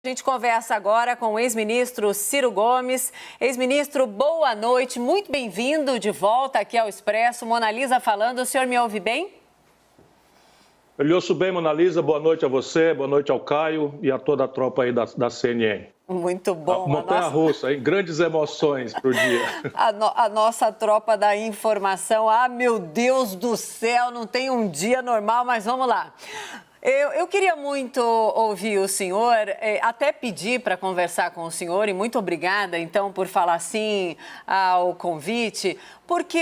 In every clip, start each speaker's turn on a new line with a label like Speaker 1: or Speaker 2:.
Speaker 1: A gente conversa agora com o ex-ministro Ciro Gomes. Ex-ministro, boa noite, muito bem-vindo de volta aqui ao Expresso. Mona Lisa falando, o senhor me ouve bem?
Speaker 2: Eu lhe ouço bem, Mona Lisa. Boa noite a você, boa noite ao Caio e a toda a tropa aí da CNN.
Speaker 1: Muito bom.
Speaker 2: Montanha-russa, hein? Grandes emoções para o dia.
Speaker 1: A nossa tropa da informação. Ah, meu Deus do céu, não tem um dia normal, mas vamos lá. Eu queria muito ouvir o senhor, até pedir para conversar com o senhor, e muito obrigada, então, por falar sim ao convite, porque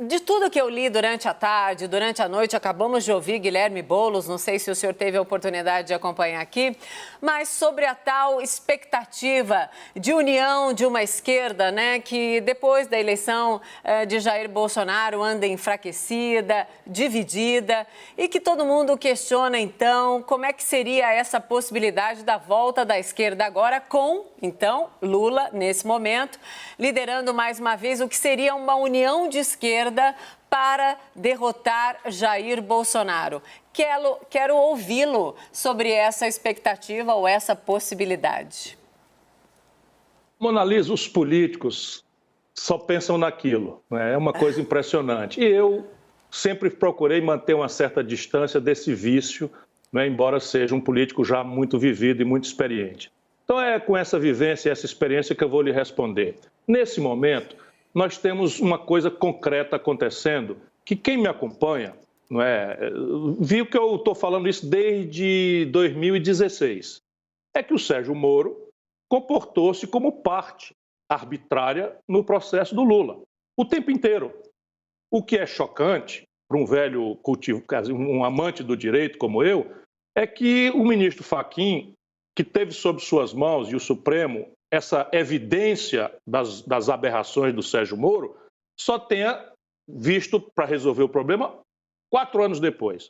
Speaker 1: de tudo que eu li durante a tarde, durante a noite, acabamos de ouvir Guilherme Boulos, não sei se o senhor teve a oportunidade de acompanhar aqui, mas sobre a tal expectativa de união de uma esquerda, né, que depois da eleição de Jair Bolsonaro anda enfraquecida, dividida, e que todo mundo questiona, então, como é que seria essa possibilidade da volta da esquerda agora com, então, Lula, nesse momento, liderando mais uma vez o que seria uma união de esquerda para derrotar Jair Bolsonaro. Quero ouvi-lo sobre essa expectativa ou essa possibilidade.
Speaker 2: Mona Lisa, os políticos só pensam naquilo, né? É uma coisa impressionante. E eu sempre procurei manter uma certa distância desse vício, né? Embora seja um político já muito vivido e muito experiente. Então é com essa vivência e essa experiência que eu vou lhe responder. Nesse momento, nós temos uma coisa concreta acontecendo, que quem me acompanha, não é, viu que eu estou falando isso desde 2016. É que o Sérgio Moro comportou-se como parte arbitrária no processo do Lula, o tempo inteiro. O que é chocante para um velho cultivo, um amante do direito como eu, é que o ministro Fachin, que teve sob suas mãos, e o Supremo, essa evidência das aberrações do Sérgio Moro, só tenha visto para resolver o problema 4 anos depois.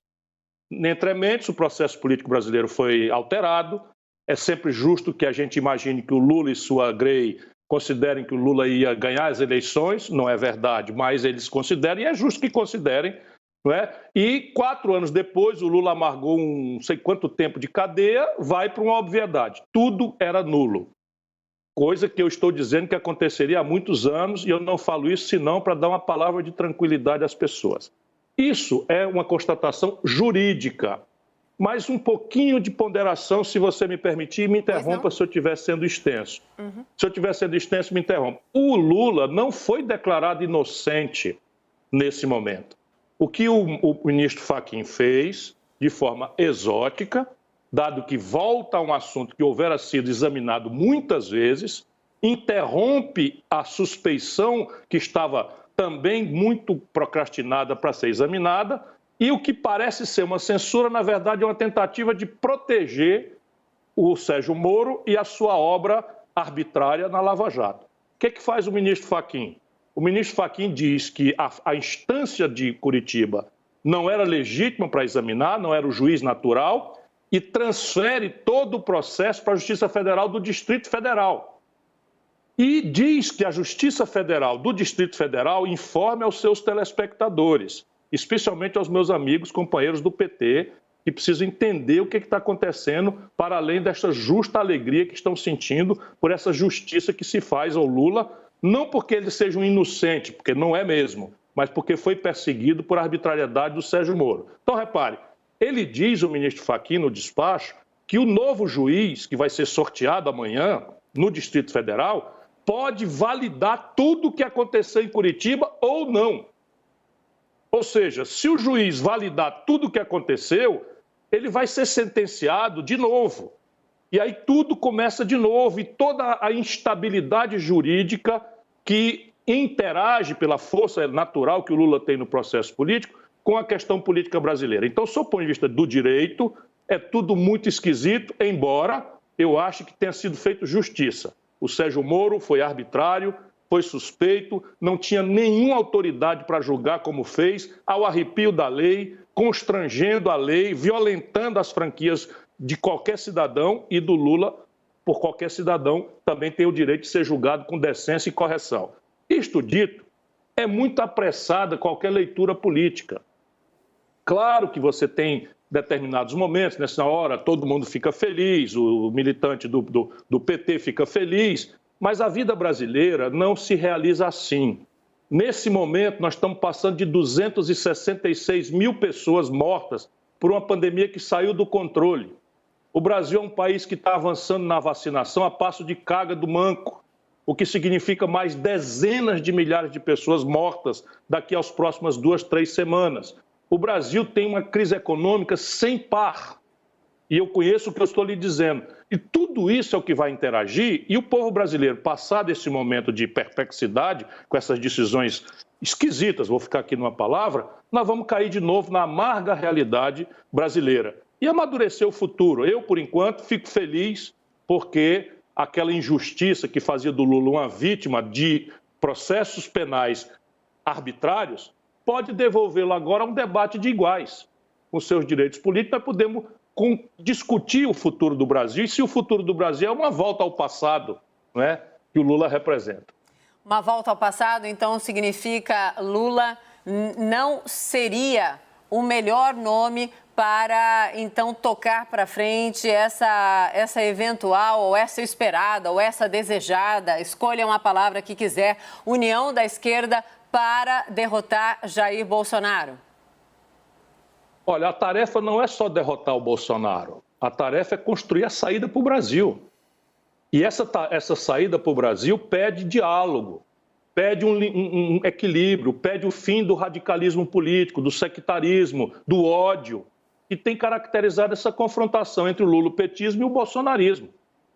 Speaker 2: Entrementes, o processo político brasileiro foi alterado. É sempre justo que a gente imagine que o Lula e sua Grey considerem que o Lula ia ganhar as eleições. Não é verdade, mas eles consideram, e é justo que considerem. Não é? E 4 anos depois, o Lula amargou não sei quanto tempo de cadeia, vai para uma obviedade. Tudo era nulo. Coisa que eu estou dizendo que aconteceria há muitos anos, e eu não falo isso senão para dar uma palavra de tranquilidade às pessoas. Isso é uma constatação jurídica, mas um pouquinho de ponderação, se você me permitir, me interrompa se eu estiver sendo extenso. Se eu estiver sendo extenso, me interrompa. O Lula não foi declarado inocente nesse momento. O que o ministro Fachin fez, de forma exótica, dado que volta a um assunto que houvera sido examinado muitas vezes, interrompe a suspeição que estava também muito procrastinada para ser examinada, e o que parece ser uma censura, na verdade, é uma tentativa de proteger o Sérgio Moro e a sua obra arbitrária na Lava Jato. O que faz o ministro Fachin? O ministro Fachin diz que a instância de Curitiba não era legítima para examinar, não era o juiz natural, e transfere todo o processo para a Justiça Federal do Distrito Federal. E diz que a Justiça Federal do Distrito Federal informe aos seus telespectadores, especialmente aos meus amigos, companheiros do PT, que precisam entender o que está acontecendo, para além desta justa alegria que estão sentindo por essa justiça que se faz ao Lula, não porque ele seja um inocente, porque não é mesmo, mas porque foi perseguido por arbitrariedade do Sérgio Moro. Então, repare, ele diz, o ministro Fachin, no despacho, que o novo juiz, que vai ser sorteado amanhã no Distrito Federal, pode validar tudo o que aconteceu em Curitiba ou não. Ou seja, se o juiz validar tudo o que aconteceu, ele vai ser sentenciado de novo. E aí tudo começa de novo, e toda a instabilidade jurídica que interage pela força natural que o Lula tem no processo político com a questão política brasileira. Então, sob o ponto de vista do direito, é tudo muito esquisito, embora eu ache que tenha sido feito justiça. O Sérgio Moro foi arbitrário, foi suspeito, não tinha nenhuma autoridade para julgar como fez, ao arrepio da lei, constrangendo a lei, violentando as franquias de qualquer cidadão, e do Lula, por qualquer cidadão, também tem o direito de ser julgado com decência e correção. Isto dito, é muito apressada qualquer leitura política. Claro que você tem determinados momentos, nessa hora todo mundo fica feliz, o militante do PT fica feliz, mas a vida brasileira não se realiza assim. Nesse momento, nós estamos passando de 266 mil pessoas mortas por uma pandemia que saiu do controle. O Brasil é um país que está avançando na vacinação a passo de caga do manco, o que significa mais dezenas de milhares de pessoas mortas daqui às próximas 2, 3 semanas. O Brasil tem uma crise econômica sem par. E eu conheço o que eu estou lhe dizendo. E tudo isso é o que vai interagir, e o povo brasileiro, passado esse momento de perplexidade, com essas decisões esquisitas, vou ficar aqui numa palavra, nós vamos cair de novo na amarga realidade brasileira. E amadurecer o futuro. Eu, por enquanto, fico feliz porque aquela injustiça que fazia do Lula uma vítima de processos penais arbitrários pode devolvê-lo agora a um debate de iguais. Com seus direitos políticos, nós podemos discutir o futuro do Brasil e se o futuro do Brasil é uma volta ao passado, não é, que o Lula representa.
Speaker 1: Uma volta ao passado, então, significa Lula não seria o melhor nome para, então, tocar para frente essa eventual, ou essa esperada, ou essa desejada, escolha uma palavra que quiser, união da esquerda para derrotar Jair Bolsonaro?
Speaker 2: Olha, a tarefa não é só derrotar o Bolsonaro, a tarefa é construir a saída para o Brasil. E essa saída para o Brasil pede diálogo, pede um equilíbrio, pede o fim do radicalismo político, do sectarismo, do ódio, que tem caracterizado essa confrontação entre o lulopetismo e o bolsonarismo.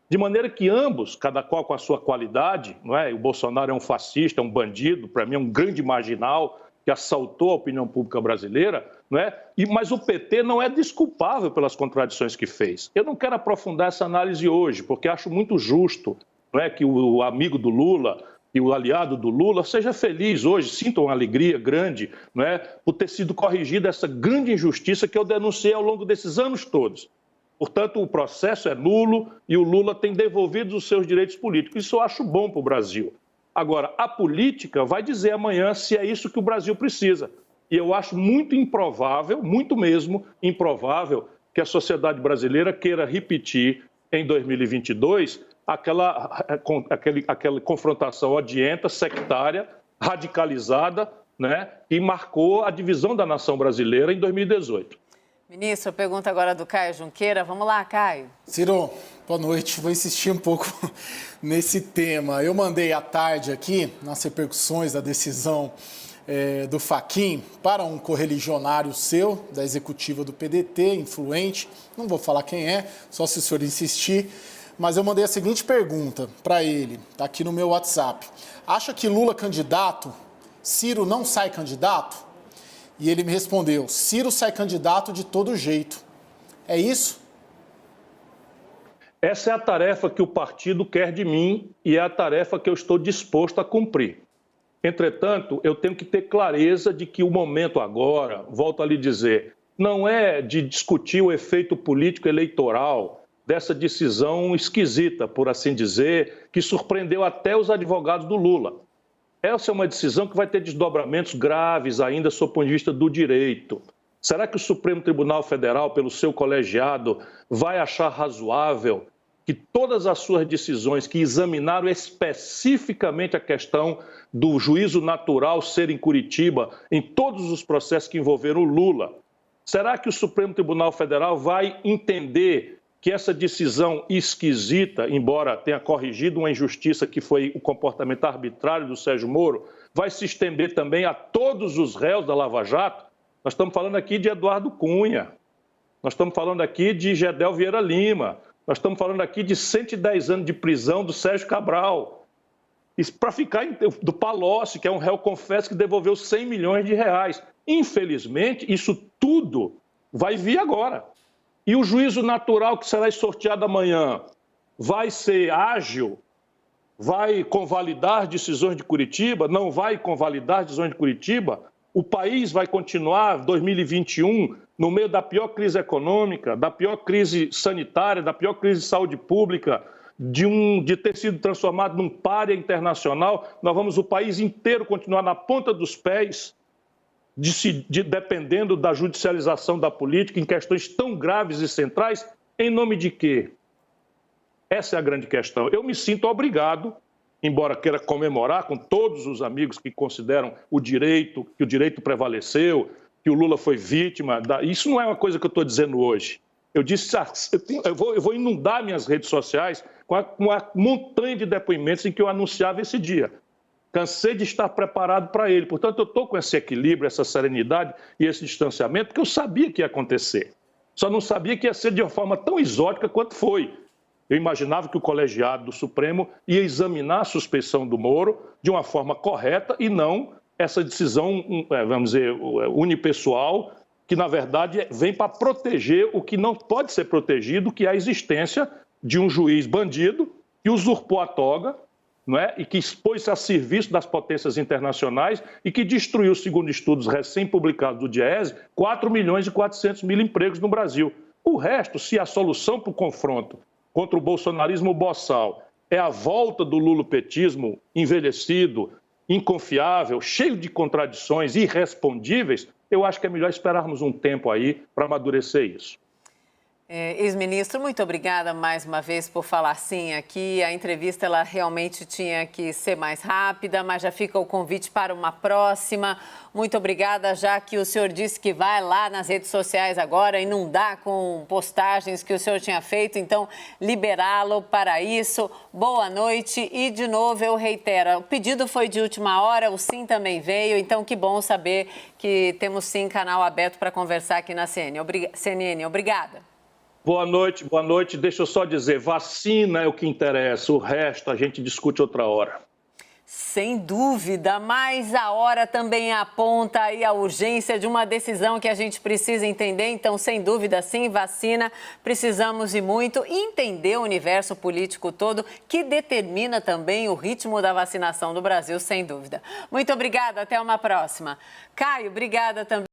Speaker 2: De maneira que ambos, cada qual com a sua qualidade, não é? O Bolsonaro é um fascista, é um bandido, para mim é um grande marginal que assaltou a opinião pública brasileira, não é? Mas o PT não é desculpável pelas contradições que fez. Eu não quero aprofundar essa análise hoje, porque acho muito justo, não é, que o amigo do Lula e o aliado do Lula seja feliz hoje, sinta uma alegria grande, não é, por ter sido corrigida essa grande injustiça que eu denunciei ao longo desses anos todos. Portanto, o processo é nulo e o Lula tem devolvido os seus direitos políticos. Isso eu acho bom para o Brasil. Agora, a política vai dizer amanhã se é isso que o Brasil precisa. E eu acho muito improvável, muito mesmo improvável, que a sociedade brasileira queira repetir em 2022 aquela confrontação odienta, sectária, radicalizada, né, que marcou a divisão da nação brasileira em 2018.
Speaker 1: Ministro, pergunta agora do Caio Junqueira. Vamos lá, Caio.
Speaker 3: Ciro, boa noite. Vou insistir um pouco nesse tema. Eu mandei à tarde aqui, nas repercussões da decisão do Fachin, para um correligionário seu, da executiva do PDT, influente. Não vou falar quem é, só se o senhor insistir. Mas eu mandei a seguinte pergunta para ele, está aqui no meu WhatsApp. Acha que Lula candidato, Ciro não sai candidato? E ele me respondeu, Ciro sai candidato de todo jeito. É isso?
Speaker 2: Essa é a tarefa que o partido quer de mim e é a tarefa que eu estou disposto a cumprir. Entretanto, eu tenho que ter clareza de que o momento agora, volto a lhe dizer, não é de discutir o efeito político eleitoral dessa decisão esquisita, por assim dizer, que surpreendeu até os advogados do Lula. Essa é uma decisão que vai ter desdobramentos graves ainda sob o ponto de vista do direito. Será que o Supremo Tribunal Federal, pelo seu colegiado, vai achar razoável que todas as suas decisões que examinaram especificamente a questão do juízo natural ser em Curitiba, em todos os processos que envolveram o Lula, será que o Supremo Tribunal Federal vai entender que essa decisão esquisita, embora tenha corrigido uma injustiça que foi o comportamento arbitrário do Sérgio Moro, vai se estender também a todos os réus da Lava Jato? Nós estamos falando aqui de Eduardo Cunha, nós estamos falando aqui de Gedel Vieira Lima, nós estamos falando aqui de 110 anos de prisão do Sérgio Cabral. Isso para ficar do Palocci, que é um réu confesso que devolveu 100 milhões de reais. Infelizmente, isso tudo vai vir agora. E o juízo natural que será sorteado amanhã vai ser ágil? Vai convalidar decisões de Curitiba? Não vai convalidar decisões de Curitiba? O país vai continuar, 2021, no meio da pior crise econômica, da pior crise sanitária, da pior crise de saúde pública, de ter sido transformado num pária internacional? Nós vamos o país inteiro continuar na ponta dos pés? dependendo da judicialização da política em questões tão graves e centrais, em nome de quê? Essa é a grande questão. Eu me sinto obrigado, embora queira comemorar com todos os amigos que consideram que o direito prevaleceu, que o Lula foi vítima. Isso não é uma coisa que eu estou dizendo hoje. Eu disse, eu vou inundar minhas redes sociais com a montanha de depoimentos em que eu anunciava esse dia. Cansei de estar preparado para ele. Portanto, eu estou com esse equilíbrio, essa serenidade e esse distanciamento, porque eu sabia que ia acontecer. Só não sabia que ia ser de uma forma tão exótica quanto foi. Eu imaginava que o colegiado do Supremo ia examinar a suspeição do Moro de uma forma correta e não essa decisão, vamos dizer, unipessoal, que, na verdade, vem para proteger o que não pode ser protegido, que é a existência de um juiz bandido que usurpou a toga, não é? E que expôs-se a serviço das potências internacionais e que destruiu, segundo estudos recém-publicados do Diese, 4.400.000 empregos no Brasil. O resto, se a solução para o confronto contra o bolsonarismo boçal é a volta do lulopetismo envelhecido, inconfiável, cheio de contradições, irrespondíveis, eu acho que é melhor esperarmos um tempo aí para amadurecer isso.
Speaker 1: Ex-ministro, muito obrigada mais uma vez por falar sim aqui. A entrevista ela realmente tinha que ser mais rápida, mas já fica o convite para uma próxima. Muito obrigada, já que o senhor disse que vai lá nas redes sociais agora inundar com postagens que o senhor tinha feito, então liberá-lo para isso. Boa noite e, de novo, eu reitero, o pedido foi de última hora, o sim também veio, então que bom saber que temos sim canal aberto para conversar aqui na CNN. Obrigada.
Speaker 2: Boa noite, boa noite. Deixa eu só dizer, vacina é o que interessa, o resto a gente discute outra hora.
Speaker 1: Sem dúvida, mas a hora também aponta aí a urgência de uma decisão que a gente precisa entender. Então, sem dúvida, sim, vacina, precisamos e muito entender o universo político todo, que determina também o ritmo da vacinação do Brasil, sem dúvida. Muito obrigada, até uma próxima. Caio, obrigada também.